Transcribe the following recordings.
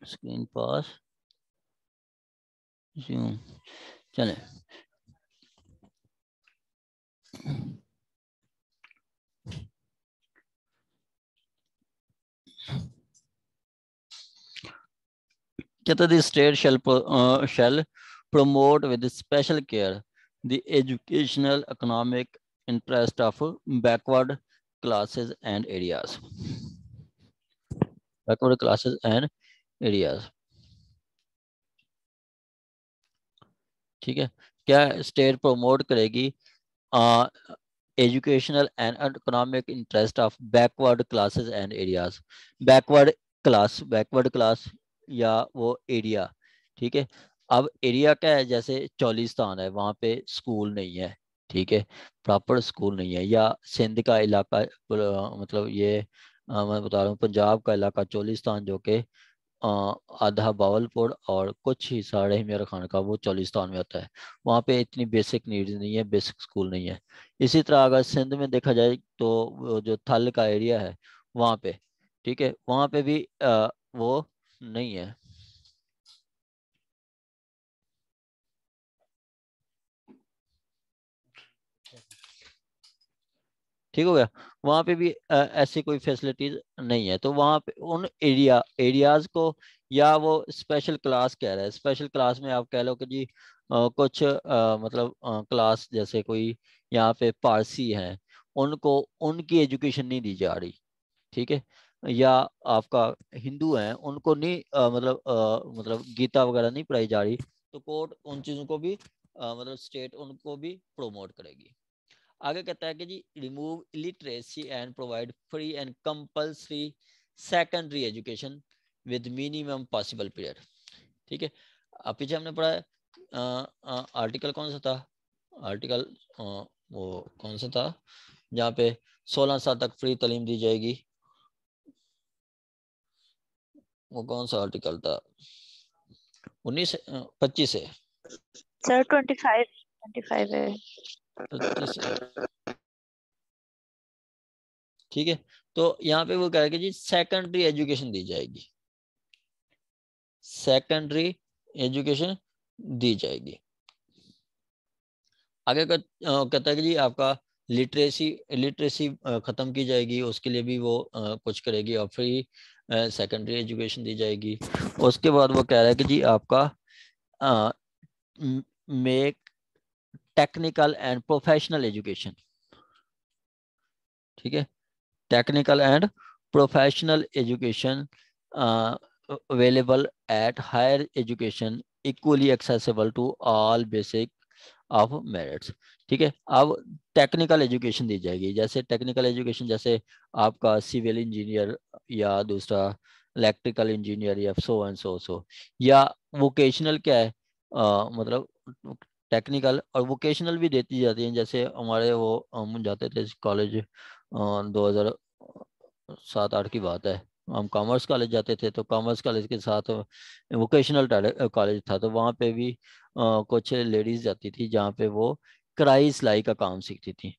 Screen पास zoom चले। कहते the state shall promote with special care the educational economic interest of backward classes and areas. Backward classes and areas. ठीक है, क्या state promote करेगी educational and economic interest of backward classes and areas. Backward class या वो area. ठीक है, अब area क्या है, जैसे चौलिस्तान है, वहाँ पे स्कूल नहीं है। ठीक है, प्रॉपर स्कूल नहीं है। या सिंध का इलाका, मतलब ये मैं बता रहा हूँ पंजाब का इलाका चौलिस्तान, जो कि आधा बावलपुर और कुछ हिस्सा रहीम यार खान का, वो चौलिस्तान में आता है। वहाँ पे इतनी बेसिक नीड्स नहीं है, बेसिक स्कूल नहीं है। इसी तरह अगर सिंध में देखा जाए तो वो जो थल का एरिया है वहाँ पे, ठीक है, वहाँ पे भी वो नहीं है। ठीक हो गया, वहाँ पे भी ऐसी कोई फैसिलिटीज नहीं है। तो वहाँ पे उन एरियाज को, या वो स्पेशल क्लास कह रहा है, स्पेशल क्लास में आप कह लो कि जी कुछ मतलब क्लास जैसे कोई यहाँ पे पारसी हैं, उनको उनकी एजुकेशन नहीं दी जा रही। ठीक है, या आपका हिंदू हैं, उनको नहीं मतलब गीता वगैरह नहीं पढ़ाई जा रही, तो कोर्ट उन चीज़ों को भी मतलब स्टेट उनको भी प्रोमोट करेगी। आगे कहता है कि जी remove illiteracy and provide free and compulsory secondary education with minimum possible period. ठीक है, अब पीछे हमने पढ़ा है आर्टिकल कौन सा था, आर्टिकल वो कौन सा था जहाँ पे 16 साल तक फ्री तालीम दी जाएगी, वो कौन सा आर्टिकल था, 25 है, सर 25 है। 25 है। ठीक है, तो यहाँ पे वो कह रहे कि जी सेकेंडरी एजुकेशन दी जाएगी, सेकेंडरी एजुकेशन दी जाएगी। आगे कहता है कि जी आपका लिटरेसी लिटरेसी खत्म की जाएगी, उसके लिए भी वो कुछ करेगी, और फ्री सेकेंडरी एजुकेशन दी जाएगी। उसके बाद वो कह रहा है कि जी आपका make technical and professional education. ठीक है, technical and professional education available at higher education equally accessible to all basic of merits। ठीक है, अब टेक्निकल एजुकेशन दी जाएगी, जैसे टेक्निकल एजुकेशन जैसे आपका सिविल इंजीनियर, या दूसरा इलेक्ट्रिकल इंजीनियर, या सो एंड सो। या वोकेशनल क्या है, मतलब टेक्निकल और वोकेशनल भी देती जाती हैं। जैसे हमारे वो हम जाते थे कॉलेज 2007-8 की बात है, हम कॉमर्स कॉलेज जाते थे, तो कॉमर्स कॉलेज के साथ वोकेशनल कॉलेज था, तो वहाँ पे भी कुछ लेडीज जाती थी जहाँ पे वो कढ़ाई सिलाई का काम सीखती थी।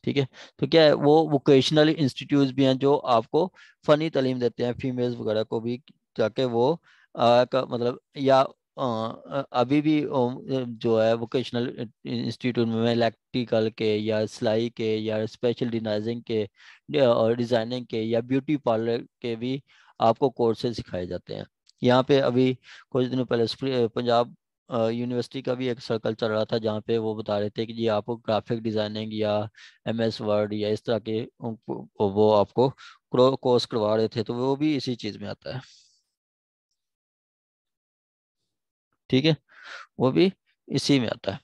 ठीक है, तो क्या है, वो वोकेशनल इंस्टीट्यूट भी हैं जो आपको फनी तालीम देते हैं फीमेल्स वगैरह को भी, ताकि वो मतलब या अभी भी जो है वोकेशनल इंस्टीट्यूट में इलेक्ट्रिकल के या सिलाई के या स्पेशल डिजाइनिंग के और डिजाइनिंग के या ब्यूटी पार्लर के भी आपको कोर्सेज सिखाए जाते हैं। यहाँ पे अभी कुछ दिनों पहले पंजाब यूनिवर्सिटी का भी एक सर्कल चल रहा था, जहाँ पे वो बता रहे थे कि जी आपको ग्राफिक डिजाइनिंग या MS वर्ड या इस तरह के वो आपको कोर्स करवा रहे थे, तो वो भी इसी चीज में आता है। ठीक है, वो भी इसी में आता है।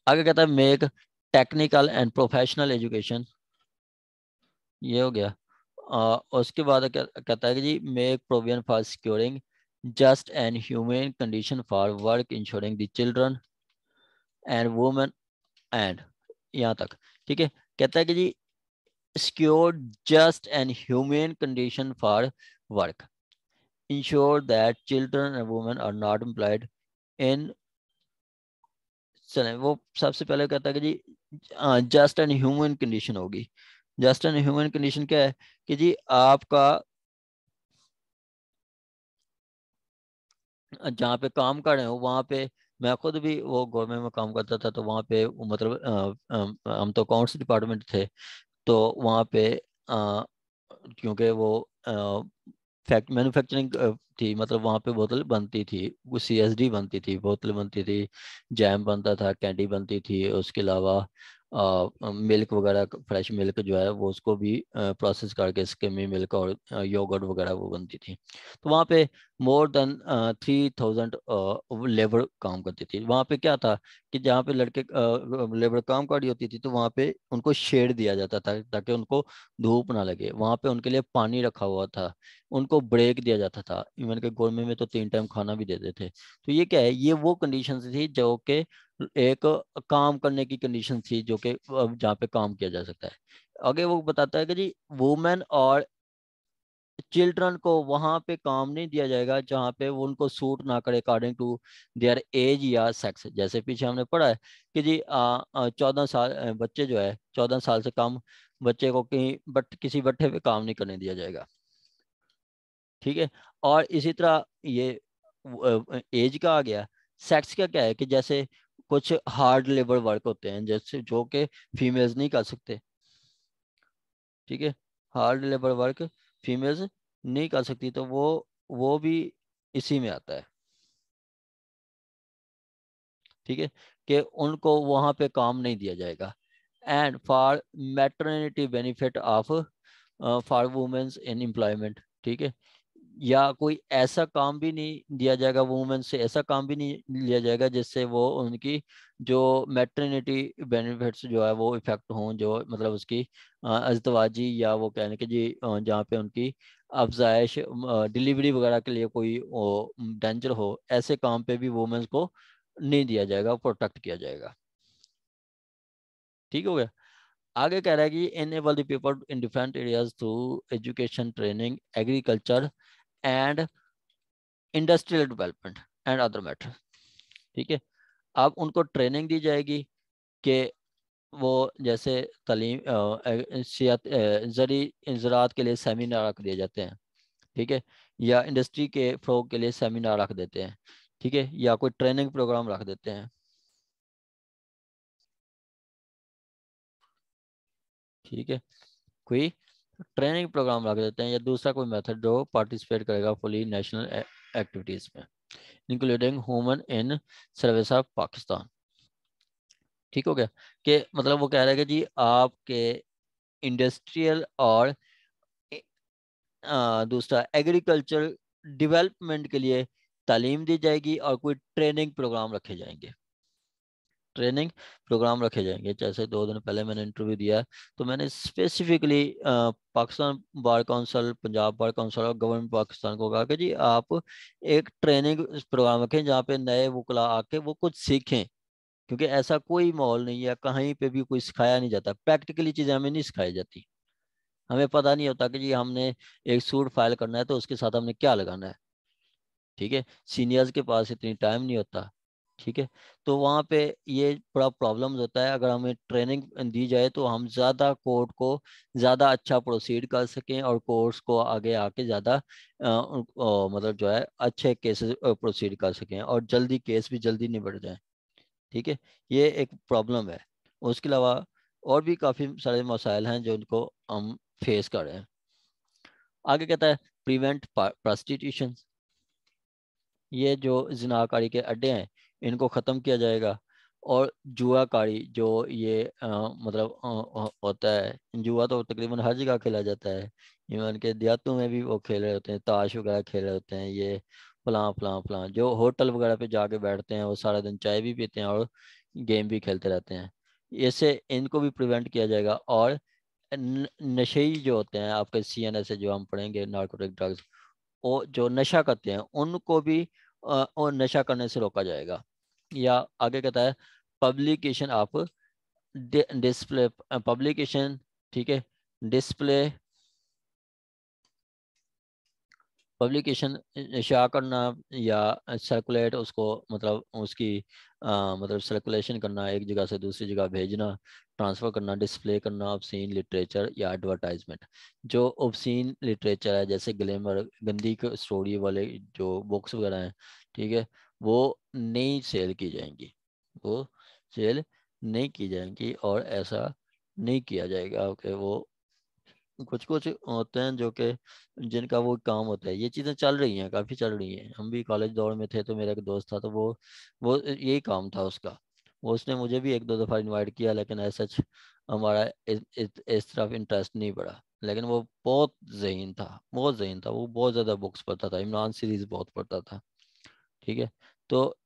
आगे कहता है make technical and professional education, ये हो गया। उसके बाद कहता है कि जी make provision for securing just and human condition for work insuring the children and women and, यहाँ तक। ठीक है, कहता है कि जी secure just and human condition for work, ensure that children and women are not employed in, चलें वो सबसे पहले कहता है कि जी जस्ट एंड ह्यूमन कंडीशन होगी। जस्ट एंड ह्यूमन कंडीशन क्या है कि जी आपका जहाँ पे काम कर रहे हो वहाँ पे, मैं खुद भी वो गवर्नमेंट में काम करता था, तो वहाँ पे मतलब हम तो अकाउंट्स डिपार्टमेंट थे, तो वहाँ पे क्योंकि वो मैन्युफैक्चरिंग थी, मतलब वहाँ पे बोतल बनती थी, वो CSD बनती थी, बोतल बनती थी, जैम बनता था, कैंडी बनती थी, उसके अलावा मिल्क वगैरह, फ्रेश मिल्क जो है वो उसको भी प्रोसेस करके स्किमी मिल्क और योगर्ट वगैरह वो बनती थी। तो वहाँ पे मोर देन 3000 लेबर काम करती थी। वहाँ पे क्या था कि जहाँ पे लड़के लेबर काम कर रही होती थी, तो वहाँ पे उनको शेड दिया जाता था ताकि उनको धूप ना लगे, वहाँ पे उनके लिए पानी रखा हुआ था, उनको ब्रेक दिया जाता था, इवन के गवर्नमेंट में तो 3 टाइम खाना भी देते थे। तो ये क्या है, ये वो कंडीशन थी जो कि एक काम करने की कंडीशन थी, जो कि जहाँ पे काम किया जा सकता है। आगे वो बताता है कि जी वुमेन और चिल्ड्रन को वहां पे काम नहीं दिया जाएगा जहाँ पे वो उनको सूट ना करे अकॉर्डिंग टू देयर एज या सेक्स। जैसे पीछे हमने पढ़ा है कि जी 14 साल बच्चे जो है, 14 साल से कम बच्चे को कहीं किसी भट्ठे पे काम नहीं करने दिया जाएगा। ठीक है। और इसी तरह ये एज का आ गया। सेक्स का क्या है कि जैसे कुछ हार्ड लेबर वर्क होते हैं जैसे जो कि फीमेल्स नहीं कर सकते। ठीक है। हार्ड लेबर वर्क फीमेल्स नहीं कर सकती, तो वो भी इसी में आता है। ठीक है, कि उनको वहां पे काम नहीं दिया जाएगा। And for maternity benefit of for womens in employment. ठीक है। या कोई ऐसा काम भी नहीं दिया जाएगा, वुमेन से ऐसा काम भी नहीं लिया जाएगा जिससे वो उनकी जो मैटरनिटी बेनिफिट्स जो है वो इफेक्ट हों, जो मतलब उसकी अजदवाजी या वो कहने के जी जहाँ पे उनकी अफजाइश डिलीवरी वगैरह के लिए कोई डेंजर हो, ऐसे काम पे भी वुमेन्स को नहीं दिया जाएगा, प्रोटेक्ट किया जाएगा। ठीक हो गया। आगे कह रहा है कि enable the people in different areas through education, training, agriculture and industrial development and other matter. ठीक है। अब उनको ट्रेनिंग दी जाएगी कि वो जैसे तालीम ज़राअत के लिए सेमिनार रख दिए जाते हैं। ठीक है। या इंडस्ट्री के फ़रोग के लिए सेमिनार रख देते हैं। ठीक है। या कोई ट्रेनिंग प्रोग्राम रख देते हैं। ठीक है। कोई ट्रेनिंग प्रोग्राम रख देते हैं, या दूसरा कोई मेथड जो पार्टिसिपेट करेगा फुली नेशनल एक्टिविटीज़ में, including women in service of Pakistan. ठीक हो गया। कि मतलब वो कह रहा है कि जी आपके इंडस्ट्रियल और दूसरा एग्रीकल्चर डेवलपमेंट के लिए तालीम दी जाएगी और कोई ट्रेनिंग प्रोग्राम रखे जाएंगे। ट्रेनिंग प्रोग्राम रखे जाएंगे। जैसे 2 दिन पहले मैंने इंटरव्यू दिया है, तो मैंने specifically Pakistan bar council, Punjab bar council और गवर्नमेंट पाकिस्तान को कहा कि जी आप एक ट्रेनिंग प्रोग्राम रखें जहाँ पे नए वकला आके वो कुछ सीखें, क्योंकि ऐसा कोई माहौल नहीं है, कहीं पे भी कोई सिखाया नहीं जाता, प्रैक्टिकली चीज़ें हमें नहीं सिखाई जाती। हमें पता नहीं होता कि जी हमने एक सूट फाइल करना है तो उसके साथ हमने क्या लगाना है। ठीक है। सीनियर्स के पास इतनी टाइम नहीं होता। ठीक है। तो वहाँ पे ये बड़ा प्रॉब्लम्स होता है। अगर हमें ट्रेनिंग दी जाए तो हम ज़्यादा कोर्ट को ज़्यादा अच्छा प्रोसीड कर सकें और कोर्ट्स को आगे आके ज़्यादा मतलब जो है अच्छे केसेस प्रोसीड कर सकें और जल्दी केस भी जल्दी निबट जाए। ठीक है। ये एक प्रॉब्लम है। उसके अलावा और भी काफ़ी सारे मसाइल हैं जो इनको हम फेस कर रहे हैं। आगे कहता है प्रिवेंट प्रोस्टिट्यूशन। ये जो जिनाकारी के अड्डे हैं इनको ख़त्म किया जाएगा। और जुआकारी जो ये मतलब होता है, जुआ तो तकरीबन हर जगह खेला जाता है, इवन के देहातों में भी वो खेल रहे होते हैं, ताश वगैरह खेल रहे होते हैं, ये फलां फलां फलां जो होटल वगैरह पे जाके बैठते हैं वो सारा दिन चाय भी पीते हैं और गेम भी खेलते रहते हैं। इससे इनको भी प्रिवेंट किया जाएगा। और नशेई जो होते हैं आपके CNS से जो हम पढ़ेंगे, नार्कोटिक ड्रग्स, वो जो नशा करते हैं उनको भी और नशा करने से रोका जाएगा। या आगे कहता है पब्लिकेशन ऑफ डिस्प्ले पब्लिकेशन। ठीक है। डिस्प्ले पब्लिकेशन इशा करना या सर्कुलेट उसको, मतलब उसकी मतलब सर्कुलेशन करना, एक जगह से दूसरी जगह भेजना, ट्रांसफ़र करना, डिस्प्ले करना ऑब्सीन लिटरेचर या एडवर्टाइजमेंट। जो ऑब्सीन लिटरेचर है जैसे ग्लैमर, गंदी स्टोरी वाले जो बुक्स वगैरह हैं, ठीक है, वो नहीं सेल की जाएंगी, वो सेल नहीं की जाएंगी और ऐसा नहीं किया जाएगा कि वो कुछ कुछ होते हैं जो कि जिनका वो काम होता है। ये चीज़ें चल रही हैं, काफ़ी चल रही हैं। हम भी कॉलेज दौर में थे तो मेरा एक दोस्त था, तो वो यही काम था उसका। वो उसने मुझे भी एक दो दफ़ा इनवाइट किया, लेकिन ऐसा हमारा इस तरफ इंटरेस्ट नहीं पड़ा। लेकिन वो बहुत ज़हीन था, बहुत ज़हीन था। वो बहुत ज़्यादा बुक्स पढ़ता था, इमरान सीरीज़ बहुत पढ़ता था, ठीक है। तो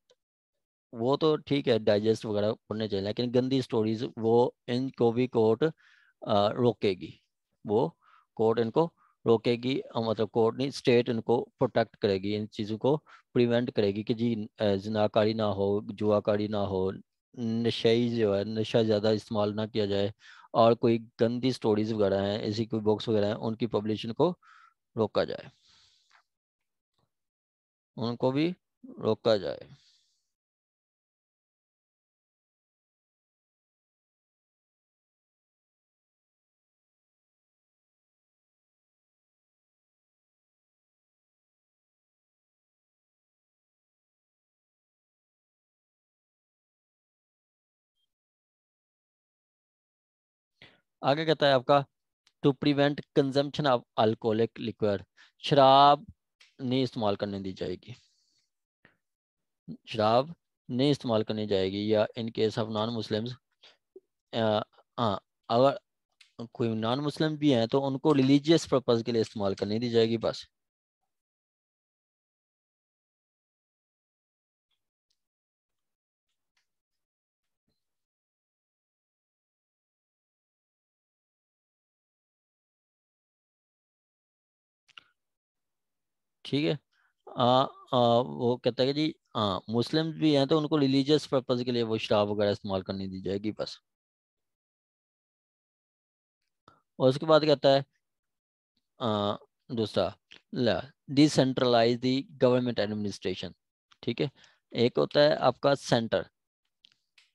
वो तो ठीक है, डाइजेस्ट वगैरह पढ़ने चाहिए, लेकिन गंदी स्टोरीज वो इनको भी कोर्ट रोकेगी। वो कोर्ट इनको रोकेगी, मतलब कोर्ट नहीं, स्टेट इनको प्रोटेक्ट करेगी, इन चीज़ों को प्रिवेंट करेगी कि जी जिनाकारी ना हो, जुआकारी ना हो, नशेई जो है नशा ज़्यादा इस्तेमाल ना किया जाए, और कोई गंदी स्टोरीज वगैरह हैं, ऐसी कोई बुक्स वगैरह हैं, उनकी पब्लिशन को रोका जाए, उनको भी रोका जाए। आगे कहता है आपका, to prevent consumption of alcoholic liquor, शराब नहीं इस्तेमाल करने दी जाएगी, शराब नहीं इस्तेमाल करनी जाएगी। या in case of non Muslims, हाँ, अगर कोई नॉन मुस्लिम भी हैं तो उनको रिलीजियस पर्पज के लिए इस्तेमाल करने दी जाएगी बस। ठीक है। वो कहता है कि जी हाँ, मुस्लिम भी हैं तो उनको रिलीजियस पर्पज के लिए वो शराब वगैरह इस्तेमाल करने दी जाएगी बस। और उसके बाद कहता है दूसरा, डिसेंट्रलाइज द गवर्नमेंट एडमिनिस्ट्रेशन, ठीक है। एक होता है आपका सेंटर,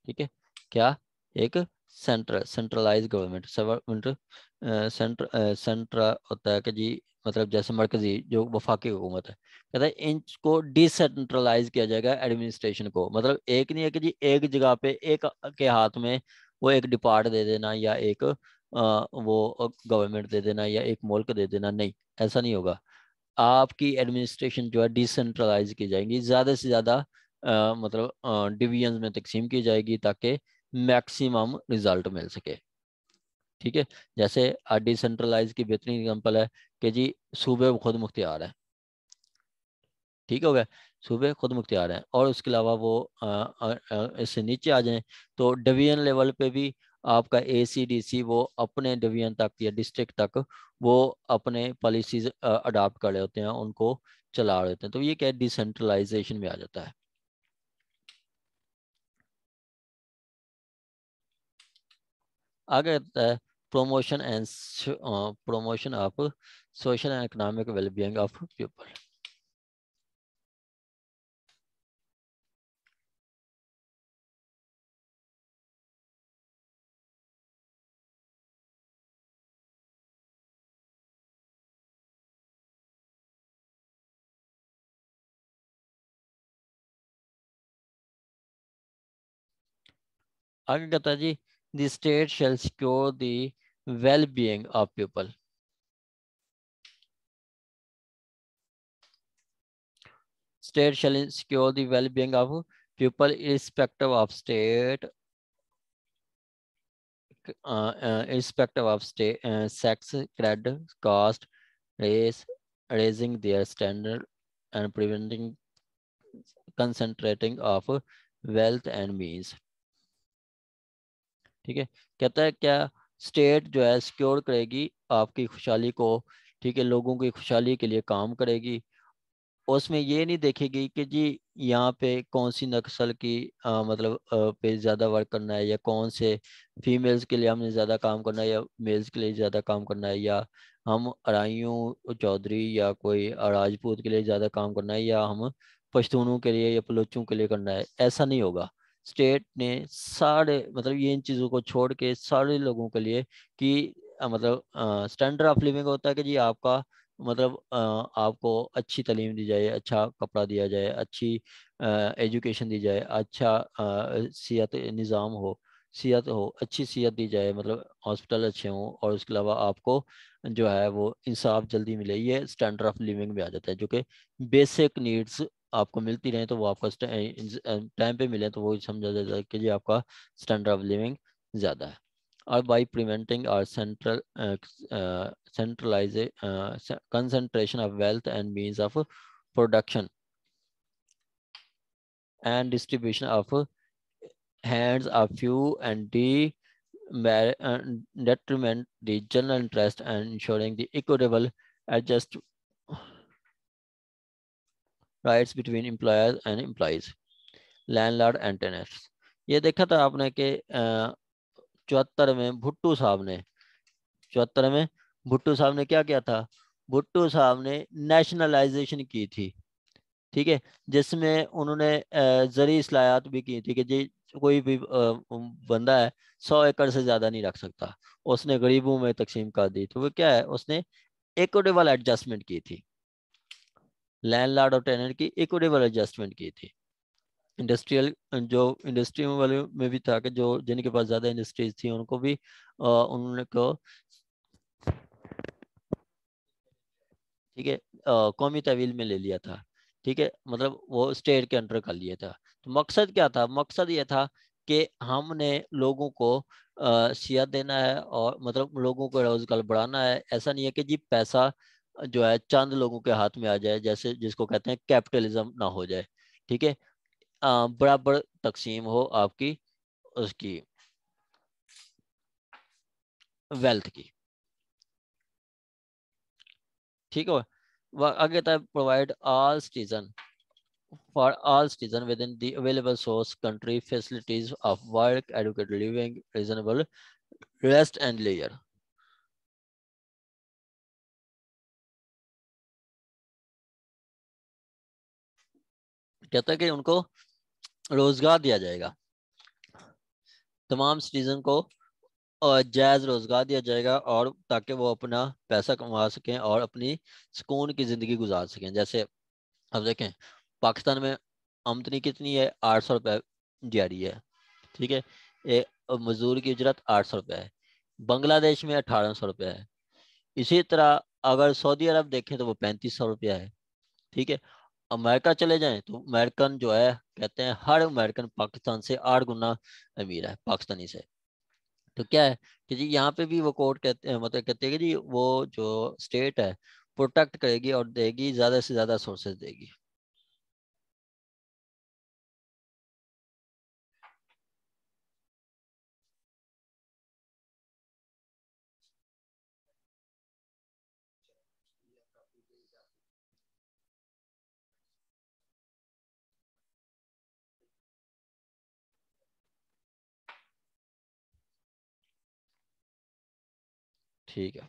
ठीक है, क्या, एक सेंट्रलाइज गवर्नमेंट, सेंटर होता है कि जी, मतलब जैसे मरकजी जो वफाकी हुकूमत है, कहता है इनको डिसेंट्रलाइज किया जाएगा एडमिनिस्ट्रेशन को। मतलब एक नहीं है कि जी एक जगह पे एक के हाथ में वो एक डिपार्ट दे देना, या एक वो गवर्नमेंट दे देना, या एक मुल्क दे देना, नहीं, ऐसा नहीं होगा। आपकी एडमिनिस्ट्रेशन जो है डिसेंट्रलाइज की जाएंगी, ज़्यादा से ज़्यादा मतलब डिवीजन में तकसीम की जाएगी, ताकि मैक्सिमम रिजल्ट मिल सके, ठीक है। जैसे डिसेंट्रलाइज की बेहतरीन एग्जांपल है कि जी सूबे खुद मुख्तियार है, ठीक हो गया, सूबे खुद मुख्तियार हैं। और उसके अलावा वो इससे नीचे आ जाएं तो डिवीजन लेवल पे भी आपका ACDC वो अपने डिवीजन तक या डिस्ट्रिक्ट तक वो अपने पॉलिसीज अडॉप्ट कर रहे होते हैं, उनको चला रहे होते हैं। तो ये क्या, डिसेंट्रलाइजेशन में आ जाता है। आगे आता है promotion and promotion of social and economic wellbeing of people. आगे कहता है जी, the state shall secure the well being of people. State shall secure the well-being of people irrespective of state, irrespective of state, sex, creed, caste, race, raising their standard and preventing concentrating of wealth and means। ठीक है, कहता है क्या, state जो है secure करेगी आपकी खुशहाली को, ठीक है, लोगों की खुशहाली के लिए काम करेगी। उसमें ये नहीं देखेगी कि जी यहाँ पे कौन सी नस्ल की मतलब पे ज़्यादा वर्क करना है, या कौन से फीमेल्स के लिए हमने ज़्यादा काम करना है, या मेल्स के लिए ज़्यादा काम करना है, या हम अराइयों चौधरी या कोई राजपूत के लिए ज़्यादा काम करना है, या हम पश्तूनों के लिए या बलोचों के लिए करना है, ऐसा नहीं होगा। स्टेट ने सारे मतलब ये इन चीज़ों को छोड़ के सारे लोगों के लिए कि मतलब स्टैंडर्ड ऑफ लिविंग होता है कि जी आपका मतलब आपको अच्छी तालीम दी जाए, अच्छा कपड़ा दिया जाए, अच्छी एजुकेशन दी जाए, अच्छा सिहत निज़ाम हो, सिहत हो, अच्छी सिहत दी जाए, मतलब हॉस्पिटल अच्छे हों, और उसके अलावा आपको जो है वो इंसाफ जल्दी मिले। ये स्टैंडर्ड ऑफ लिविंग में आ जाता है, जो कि बेसिक नीड्स आपको मिलती रहे तो वो आपका टाइम पे मिले तो वो समझा जाता है कि जी आपका स्टैंडर्ड ऑफ लिविंग ज़्यादा है। और बाई प्रिवेंटिंग और centralize concentration of wealth and means of production and distribution of hands of few and detriment the general interest and ensuring the equitable adjust rights between employers and employees, landlord and tenants. ये देखा था आपने कि 74 में भुट्टो साहब ने 74 में भुट्टो साहब ने क्या किया था? भुट्टो साहब ने नेशनलाइजेशन की थी, ठीक है, जिसमें उन्होंने जरी इस्लाहात भी की थी कि जी कोई भी बंदा है 100 एकड़ से ज्यादा नहीं रख सकता, उसने गरीबों में तकसीम कर दी। तो वो क्या है, उसने इक्विटेबल एडजस्टमेंट की थी, लैंडलॉर्ड और टेनेंट की इक्विटेबल एडजस्टमेंट की थी। इंडस्ट्रियल जो इंडस्ट्री वाले में भी था कि जो जिनके पास ज़्यादा इंडस्ट्रीज थी उनको भी उन्होंने को, ठीक है, कौमी तहवील में ले लिया था, ठीक है, मतलब वो स्टेट के अंडर कर लिया था। तो मकसद क्या था? मकसद ये था कि हमने लोगों को सिया देना है और मतलब लोगों को रोजगार बढ़ाना है। ऐसा नहीं है कि जी पैसा जो है चंद लोगों के हाथ में आ जाए, जैसे जिसको कहते हैं कैपिटलिज्म ना हो जाए, ठीक है, बराबर तकसीम हो आपकी उसकी वेल्थ की, ठीक है। आगे था provide all citizen for all citizens within the available source country facilities of work, adequate living, reasonable rest and leisure। कहता है कि उनको रोजगार दिया जाएगा, तमाम सिटीजन को जायज रोजगार दिया जाएगा, और ताकि वो अपना पैसा कमा सकें और अपनी सुकून की जिंदगी गुजार सकें। जैसे अब देखें, पाकिस्तान में आमदनी कितनी है? 800 रुपये दिहाड़ी है, ठीक है, मजदूर की उजरत 800 रुपये है। बांग्लादेश में 1800 रुपये है। इसी तरह अगर सऊदी अरब देखें तो वो 3500 रुपया है, ठीक है। अमेरिका चले जाएं तो अमेरिकन जो है, कहते हैं हर अमेरिकन पाकिस्तान से 8 गुना अमीर है पाकिस्तानी से। तो क्या है कि जी यहाँ पे भी वो कोर्ट कहते हैं, मतलब कहते हैं कि जी वो जो स्टेट है प्रोटेक्ट करेगी और देगी, ज्यादा से ज्यादा सोर्सेज देगी। ठीक है,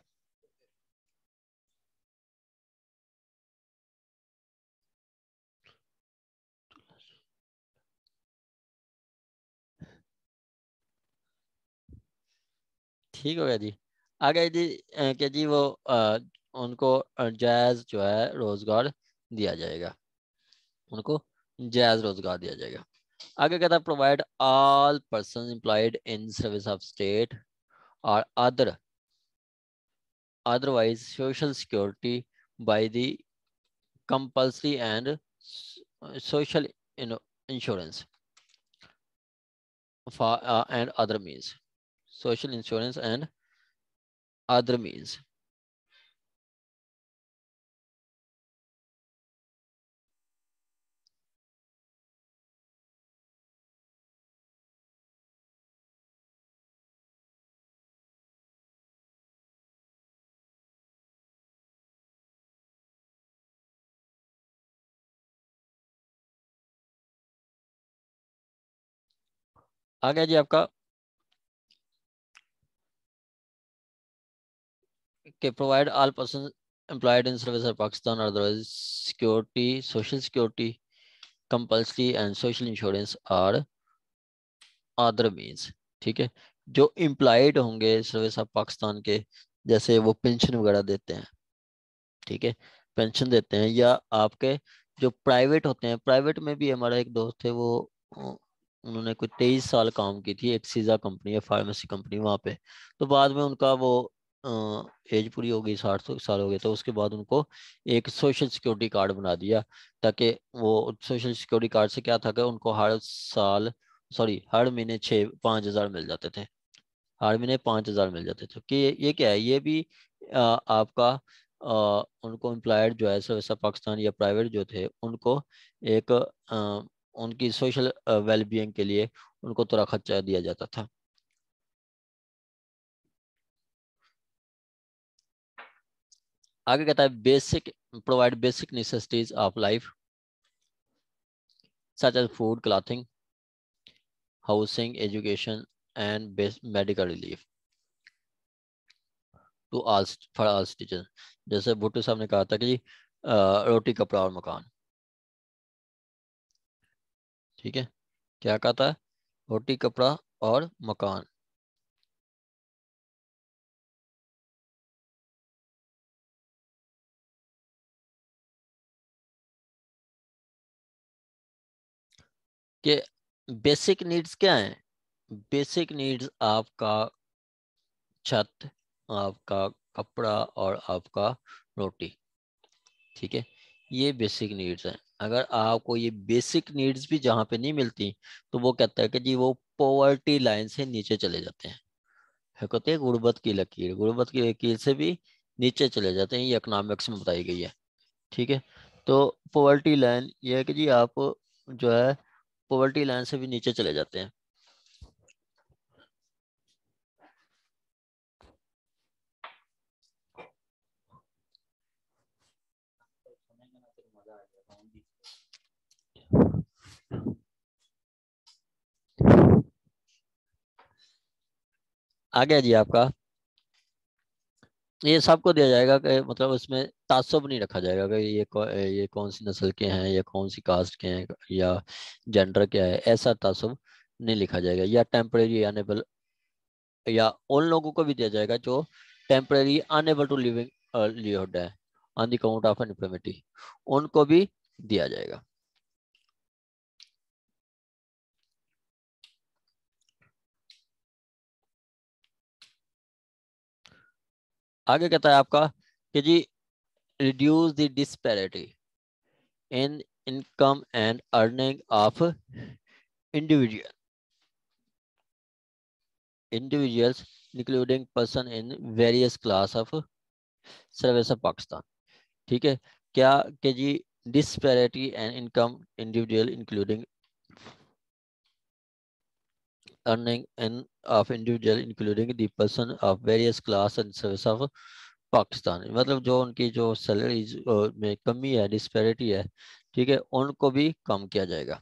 ठीक हो गया जी। आगे जी कि जी वो उनको जायज जो है रोजगार दिया जाएगा, उनको जायज रोजगार दिया जाएगा। आगे कहता है provide all person employed in service of state और otherwise social security by the compulsory and social insurance for and other means, social insurance and other means। आ गया जी आपका के provide all person employed in service of Pakistan और otherwise security, social security, compulsory and social insurance और other means. ठीक है, जो एम्प्लॉयड होंगे सर्विस ऑफ पाकिस्तान के, जैसे वो पेंशन वगैरह देते हैं, ठीक है, पेंशन देते हैं, या आपके जो प्राइवेट होते हैं, प्राइवेट में भी हमारा एक दोस्त है, वो उन्होंने कोई 23 साल काम की थी, एक सीजा कंपनी है, फार्मेसी कंपनी वहाँ पे। तो बाद में उनका वो एज पूरी हो गई, 60 साल हो गए, तो उसके बाद उनको एक सोशल सिक्योरिटी कार्ड बना दिया, ताकि वो सोशल सिक्योरिटी कार्ड से क्या था कि उनको हर साल, सॉरी हर महीने 5,000 मिल जाते थे, हर महीने 5,000 मिल जाते थे। कि ये क्या है, ये भी आपका उनको एम्प्लॉयड जो है सर्विस ऑफ पाकिस्तान या प्राइवेट जो थे, उनको एक उनकी सोशल वेलबींग के लिए उनको थोड़ा खर्चा दिया जाता था। आगे कहता है basic, provide basic necessities of life such as food, clothing, housing, education and medical relief to all, for all citizen. जैसे भुट्टो साहब ने कहा था कि जी रोटी, कपड़ा और मकान। ठीक है, क्या कहा था, रोटी, कपड़ा और मकान। कि बेसिक नीड्स क्या हैं, बेसिक नीड्स आपका छत, आपका कपड़ा और आपका रोटी। ठीक है, ये बेसिक नीड्स हैं। अगर आपको ये बेसिक नीड्स भी जहाँ पे नहीं मिलती, तो वो कहता है कि जी वो पॉवर्टी लाइन से नीचे चले जाते हैं। है कहते हैं गुर्बत की लकीर, गुर्बत की लकीर से भी नीचे चले जाते हैं, ये इकोनॉमिक्स में बताई गई है। ठीक है, तो पॉवर्टी लाइन ये है कि जी आप जो है पॉवर्टी लाइन से भी नीचे चले जाते हैं। आ गया जी आपका, ये सबको दिया जाएगा कि मतलब उसमें ताज्जुब नहीं रखा जाएगा कि ये कौन सी नस्ल के हैं, या कौन सी कास्ट के हैं, या जेंडर क्या है, ऐसा ताज्जुब नहीं लिखा जाएगा। या टेम्परेरी अनेबल, या उन लोगों को भी दिया जाएगा जो टेम्परेरी अनेबल टू लिविंग लीहुड है on the count of infirmity, उनको भी दिया जाएगा। आगे कहता है आपका कि जी reduce the disparity in income and earning of individuals including person in various class of service of Pakistan. ठीक है, क्या कि जी disparity and income individual including earning and of individual including the person of various class and service of Pakistan, मतलब जो उनकी जो salaries में कमी है, डिस्पैरिटी है, ठीक है, उनको भी कम किया जाएगा।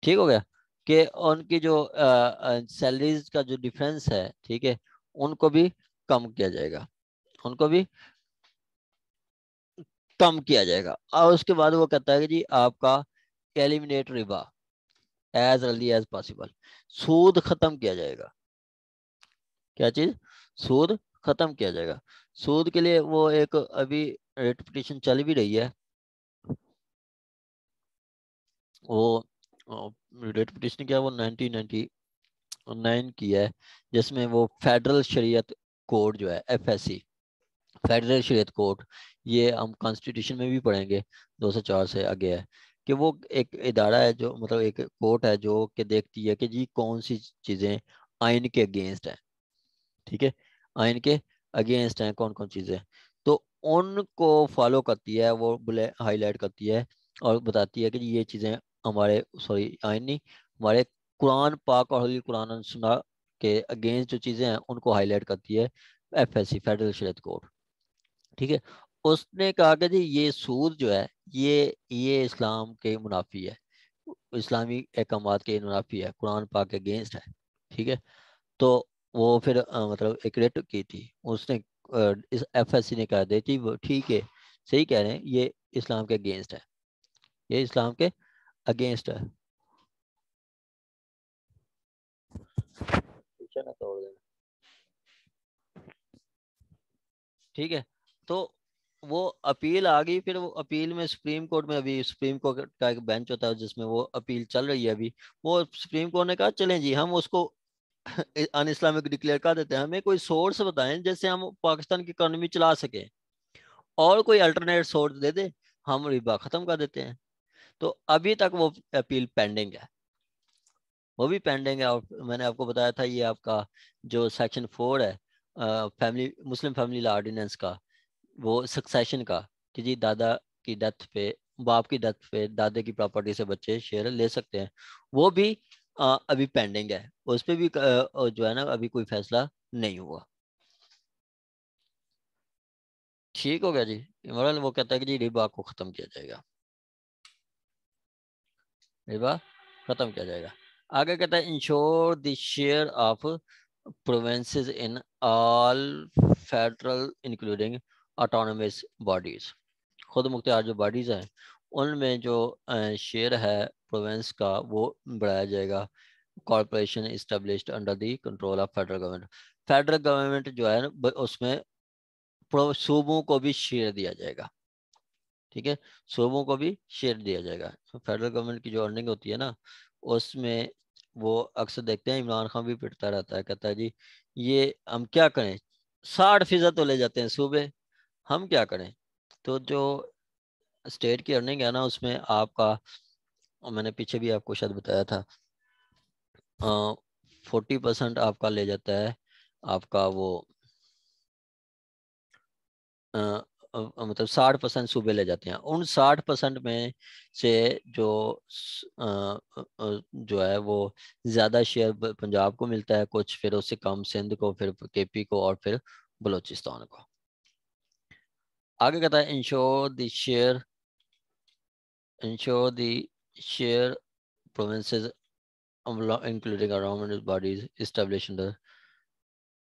ठीक हो गया, कि उनकी जो सैलरीज का जो डिफरेंस है, ठीक है, उनको भी कम किया जाएगा, उनको भी कम किया जाएगा। और उसके बाद वो कहता है कि जी आपका एलिमिनेट रिबा एज अर्ली एज पॉसिबल, सूद खत्म किया जाएगा। क्या चीज, सूद खत्म किया जाएगा। सूद के लिए वो एक अभी रेट पिटिशन चल भी रही है, वो रेट पिटिशन क्या, वो 1999 की है, जिसमें वो फेडरल शरीयत कोड जो है, FSC, फेडरल शरीयत कोड, ये हम कॉन्स्टिट्यूशन में भी पढ़ेंगे, 204 से आगे है, कि वो एक इदारा है, जो मतलब एक कोर्ट है जो कि देखती है कि जी कौन सी चीज़ें आइन के अगेंस्ट है। ठीक है, आइन के अगेंस्ट हैं कौन कौन चीज़ें, तो उनको फॉलो करती है, वो हाईलाइट करती है और बताती है कि ये चीज़ें हमारे, सॉरी आइन नहीं, हमारे कुरान पाक और होली कुरान और सुन्ना के अगेंस्ट जो चीज़ें हैं उनको हाईलाइट करती है FSC, फेडरल शरीयत कोड। ठीक है। उसने कहा कि जी ये सूद जो है ये इस्लाम के मुनाफी है, इस्लामी अहकामात के मुनाफी है, कुरान पाक के अगेंस्ट है। ठीक है। तो वो फिर मतलब एक रेट की थी उसने, इस FSC ने कहा दी थी वो ठीक है, सही कह रहे हैं, ये इस्लाम के अगेंस्ट है, ये इस्लाम के अगेंस्ट है। पीछे ना तोड़ देना। ठीक है। तो वो अपील आ गई, फिर वो अपील में सुप्रीम कोर्ट में, अभी सुप्रीम कोर्ट का एक बेंच होता है जिसमें वो अपील चल रही है अभी, वो सुप्रीम कोर्ट ने कहा चलें जी हम उसको अन इस्लामिक डिक्लेयर कर देते हैं, हमें कोई सोर्स बताएं जैसे हम पाकिस्तान की इकोनॉमी चला सकें, और कोई अल्टरनेट सोर्स दे दे, हम रिबा खत्म कर देते हैं। तो अभी तक वो अपील पेंडिंग है, वो भी पेंडिंग है। और मैंने आपको बताया था ये आपका जो सेक्शन 4 है family, Muslim family law ordinance का, वो सक्सेशन का, कि जी दादा की डेथ पे, बाप की डेथ पे दादे की प्रॉपर्टी से बच्चे शेयर ले सकते हैं, वो भी अभी पेंडिंग है, उस पर भी जो है ना अभी कोई फैसला नहीं हुआ। ठीक हो गया जी। इमरान वो कहता है कि जी रिबा को खत्म किया जाएगा, रिबा खत्म किया जाएगा। आगे कहता है ensure the share of provinces in all federal including autonomous bodies, खुद मुख्तियार जो बॉडीज हैं उनमें जो शेयर है प्रोविंस का वो बढ़ाया जाएगा। Corporation established under the control of federal government, federal government जो है ना उसमें सूबों को भी शेयर दिया जाएगा। ठीक है। सूबों को भी शेयर दिया जाएगा। फेडरल गवर्नमेंट की जो अर्निंग होती है ना उसमें, वो अक्सर देखते हैं इमरान खान भी पिटता रहता है, कहता है जी ये हम क्या करें, 60% तो ले जाते हैं सूबे, हम क्या करें। तो जो स्टेट की अर्निंग है ना उसमें आपका, मैंने पीछे भी आपको शायद बताया था, 40% आपका ले जाता है आपका वो मतलब 60% सूबे ले जाते हैं। उन 60% में से जो जो है वो ज्यादा शेयर पंजाब को मिलता है, कुछ फिर उससे कम सिंध को, फिर KP को, और फिर बलोचिस्तान को। आगे कहता है ensure the share provinces including government bodies establish,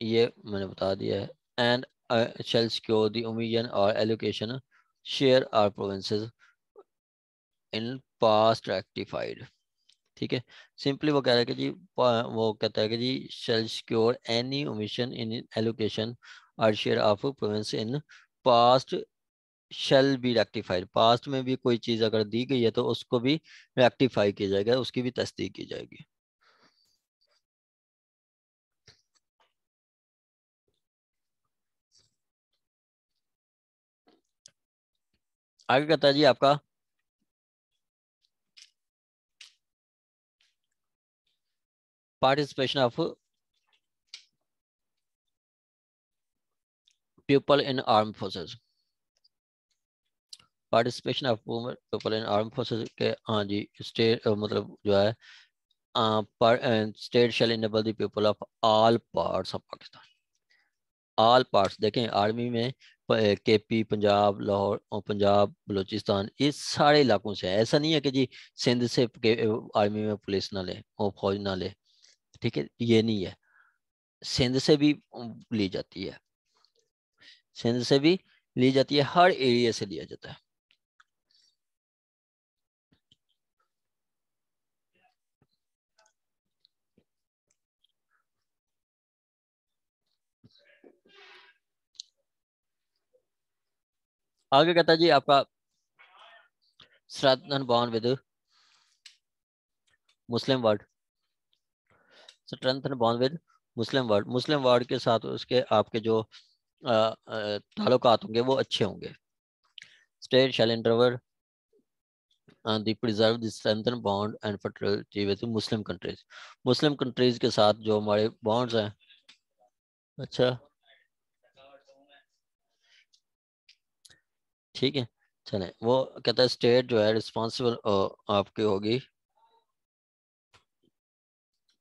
ये मैंने बता दिया है। And shall secure the omission or allocation share or provinces in past rectified। ठीक है। सिंपली वो कह रहा है कि जी वो कहता है कि जी shall secure any omission in allocation or share of province in past shall be rectified, past में भी कोई चीज अगर दी गई है तो उसको भी रेक्टिफाई किया जाएगा, उसकी भी तस्दीक की जाएगी। आगे कहता है जी आपका participation of people in arm forces, participation of people in arm forces के, हाँ जी स्टेट मतलब जो है state shall enable the people of all parts of Pakistan, all parts देखें आर्मी में KP, पंजाब, लाहौर और पंजाब बलूचिस्तान, ये सारे इलाकों से है। ऐसा नहीं है कि जी सिंध से आर्मी में पुलिस ना ले और फौज ना ले। ठीक है, ये नहीं है, सिंध से भी ली जाती है, सिंध से भी ली जाती है, हर एरिया से लिया जाता है। आगे कहता है जी आपका strengthen bond with Muslim world, strengthen bond with Muslim world, Muslim world के साथ उसके आपके जो ताल्लुकात होंगे वो अच्छे होंगे। State shall endeavour the preserve the strengthen bond and fraternity with Muslim countries, Muslim countries के साथ जो हमारे बॉन्ड्स हैं। अच्छा, ठीक है, चलें। वो कहता है स्टेट जो है रिस्पॉन्सिबल आपकी होगी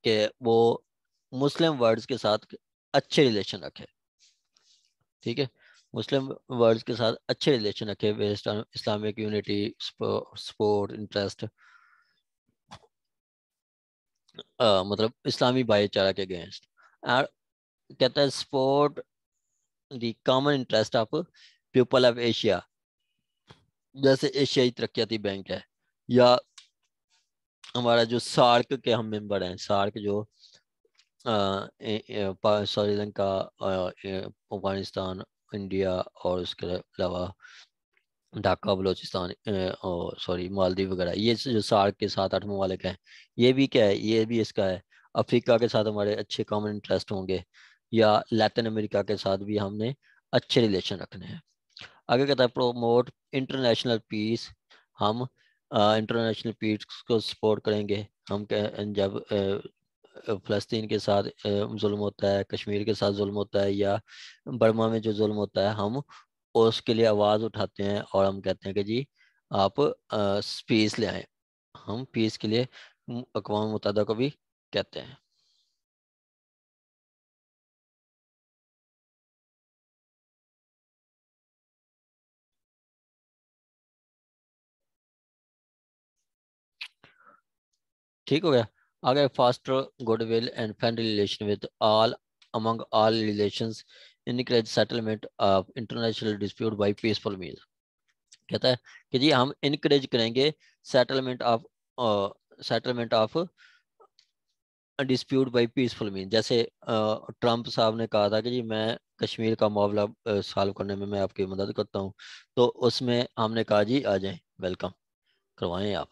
कि वो मुस्लिम वर्ड्स के साथ अच्छे रिलेशन रखे। ठीक है, मुस्लिम वर्ड्स के साथ अच्छे रिलेशन रखे based on Islamic unity, sport interest, मतलब इस्लामी भाईचारा के अगेंस्ट। और कहता है support the common interest of people of Asia, जैसे एशियाई तरक्याती बैंक है, या हमारा जो सार्क के हम मेंबर हैं, सार्क जो श्रीलंका, अफगानिस्तान, इंडिया और उसके अलावा ढाका, बलोचिस्तान और सॉरी मालदीव वगैरह, ये जो सार्क के 7-8 ममालिक हैं, ये भी क्या है, ये भी इसका है। अफ्रीका के साथ हमारे अच्छे कॉमन इंटरेस्ट होंगे, या लैटिन अमेरिका के साथ भी हमने अच्छे रिलेशन रखने हैं। आगे कहता है प्रोमोट इंटरनेशनल पीस, हम इंटरनेशनल पीस को सपोर्ट करेंगे। हम जब फ़लस्तीन के साथ जुल्म होता है, कश्मीर के साथ जुल्म होता है, या बर्मा में जो जुल्म होता है, हम उसके लिए आवाज़ उठाते हैं और हम कहते हैं कि जी आप पीस ले आए। हम पीस के लिए अक़वाम मुत्तहिदा को भी कहते हैं। ठीक हो गया। आगे foster goodwill and friendly relation with all among all relations, encourage settlement of international dispute by peaceful means. कहता है कि जी हम इनकरेज करेंगे settlement of settlement of dispute by peaceful mean. जैसे ट्रम्प साहब ने कहा था कि जी मैं कश्मीर का मामला सॉल्व करने में मैं आपकी मदद करता हूँ, तो उसमें हमने कहा जी आ जाएं, वेलकम करवाएं आप।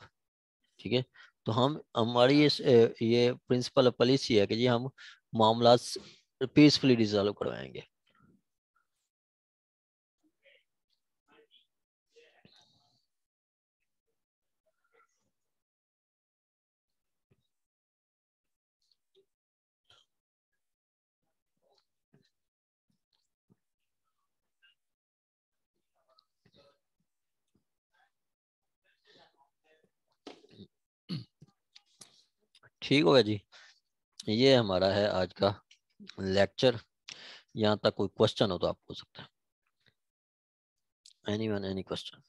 ठीक है, तो हम हमारी ये प्रिंसिपल पॉलिसी है कि जी हम मामला पीसफुली रिजॉल्व करवाएंगे। ठीक होगा जी, ये हमारा है आज का लेक्चर। यहाँ तक कोई क्वेश्चन हो तो आप पूछ सकते हैं। Anyone, any question?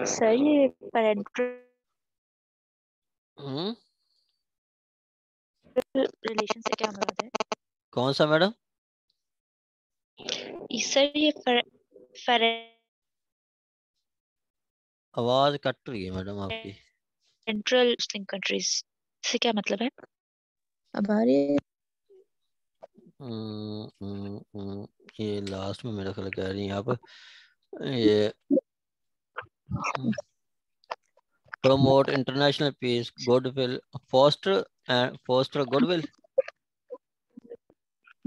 सर ये पेरेंटल हम्म, रिलेशन से क्या मुराद है? कौन सा मैडम? सर ये आवाज कट रही है मैडम आपकी। पेरेंटल मुस्लिम कंट्रीज से क्या मतलब है? अब आ रही है? ये लास्ट में मेरा ख्याल कह रही हैं आप, ये promote international peace, goodwill, foster goodwill.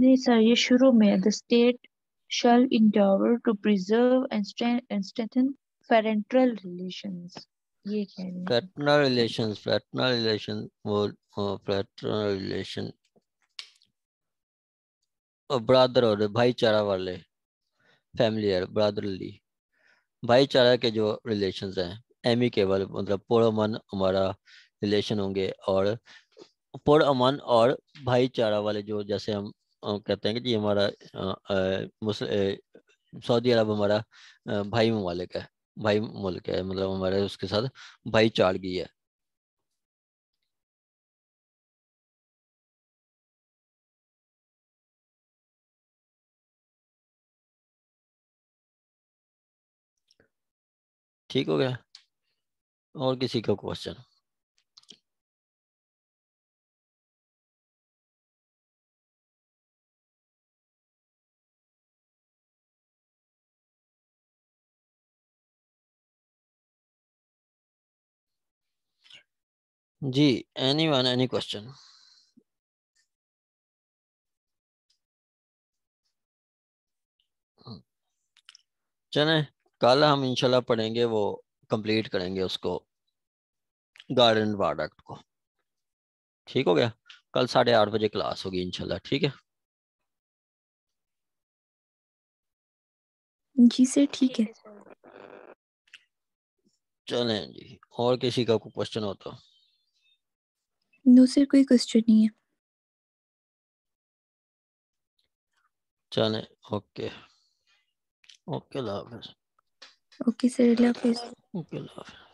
नहीं सर, ये शुरू में the state shall endeavor to preserve and strengthen parental relations, ये कह रही हैं। Fraternal relations, वो fraternal relation और ब्रदर और भाईचारा वाले, फैमिलियर ब्रदरली, भाईचारा के जो रिलेशंस हैं, एमिकेबल मतलब पुरअमन हमारा रिलेशन होंगे, और पुरअमन और भाईचारा वाले जो, जैसे हम कहते हैं कि जी हमारा सऊदी अरब हमारा भाई ममालिक है, भाई मुल्क है, मतलब हमारे उसके साथ भाईचारगी है। ठीक हो गया, और किसी का क्वेश्चन? जी, एनी वन, एनी क्वेश्चन? चले, कल हम इंशाल्लाह पढ़ेंगे, वो कंप्लीट करेंगे उसको, गार्डन प्रोडक्ट को। ठीक हो गया, कल 8:30 बजे क्लास होगी इंशाल्लाह, ठीक है। जी सर ठीक है। चलें जी, और किसी का कोई क्वेश्चन हो तो? नो सर कोई क्वेश्चन नहीं है। चलें, ओके ओके, अल्लाह हाफिज़। ओके सर अल्लाह हाफिज़। ओके, अल्लाह हाफिज़।